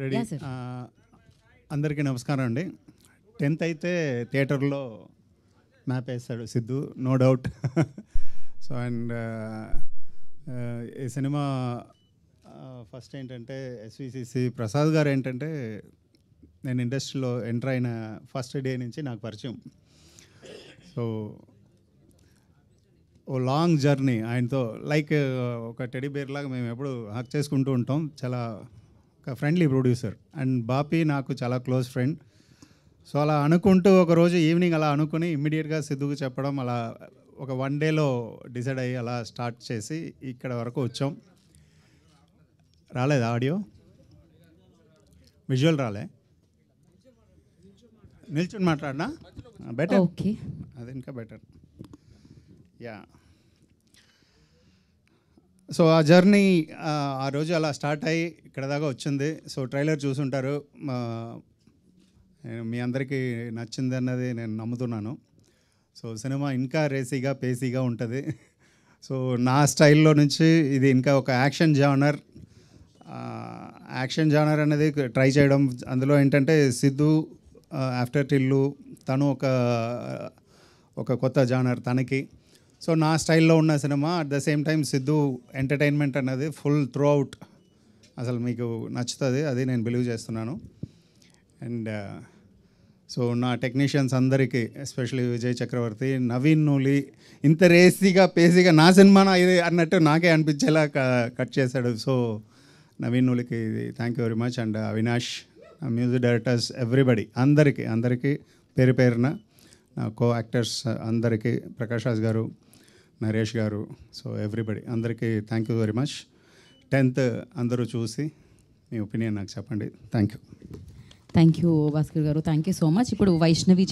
Ready. Yeah, sir. అందరికీ నమస్కారం అండి. 10th అయితే థియేటర్లో మ్యాప్ వేస్తాడు Siddhu, no doubt. So and ఈ సినిమా ఫస్ట్ ఏంటంటే ఎస్విసిసి ప్రసాద్ గారు ఏంటంటే నేను ఇండస్ట్రీలో ఎంటర్ అయిన ఫస్ట్ డే నుంచి నాకు పరిచయం. సో ఓ లాంగ్ జర్నీ ఆయనతో, లైక్ ఒక టెడీ బేర్ లాగా మేము ఎప్పుడు హక్ చేసుకుంటూ ఉంటాం. చాలా ఒక ఫ్రెండ్లీ ప్రొడ్యూసర్. అండ్ బాపీ నాకు చాలా క్లోజ్ ఫ్రెండ్. సో అలా అనుకుంటూ ఒకరోజు ఈవినింగ్ అలా అనుకుని ఇమ్మీడియట్గా సిద్ధుకు చెప్పడం, అలా ఒక 1 డేలో డిసైడ్ అయ్యి అలా స్టార్ట్ చేసి ఇక్కడ వరకు వచ్చాం. రాలేదు ఆడియో, విజువల్ రాలే, నిల్చుని మాట్లాడినా బెటర్. ఓకే, అది ఇంకా బెటర్. యా, సో ఆ జర్నీ ఆ రోజు అలా స్టార్ట్ అయ్యి ఇక్కడ దాకా వచ్చింది. సో ట్రైలర్ చూసుంటారు, మీ అందరికీ నచ్చింది అన్నది నేను నమ్ముతున్నాను. సో సినిమా ఇంకా రేసీగా పేసీగా ఉంటుంది. సో నా స్టైల్లో నుంచి ఇది ఇంకా ఒక యాక్షన్ జానర్ అనేది ట్రై చేయడం. అందులో ఏంటంటే సిద్ధు ఆఫ్టర్ టిల్లు తను ఒక కొత్త జానర్ తనకి. సో నా స్టైల్లో ఉన్న cinema, at the same time Siddhu entertainment అనేది ఫుల్ త్రూ అవుట్ అసలు మీకు నచ్చుతుంది, అది నేను బిలీవ్ చేస్తున్నాను. అండ్ సో నా టెక్నీషియన్స్ అందరికీ, ఎస్పెషల్లీ విజయ్ చక్రవర్తి, నవీన్ నూలి, ఇంత రేసీగా పేసీగా నా సినిమానా ఇది అన్నట్టు నాకే అనిపించేలా కట్ చేశాడు. సో నవీన్ నూలికి thank you very much. And Avinash, music directors, everybody, అందరికీ పేరు పేరున, నా కో యాక్టర్స్ అందరికీ, ప్రకాష్ రాజ్ గారు, నరేష్ గారు, సో ఎవ్రీబడి అందరికీ thank you very much. 10th అందరూ చూసి మీ ఒపీనియన్ నాకు చెప్పండి. థ్యాంక్ యూ భాస్కర్ గారు, థ్యాంక్ యూ సో మచ్. ఇప్పుడు వైష్ణవి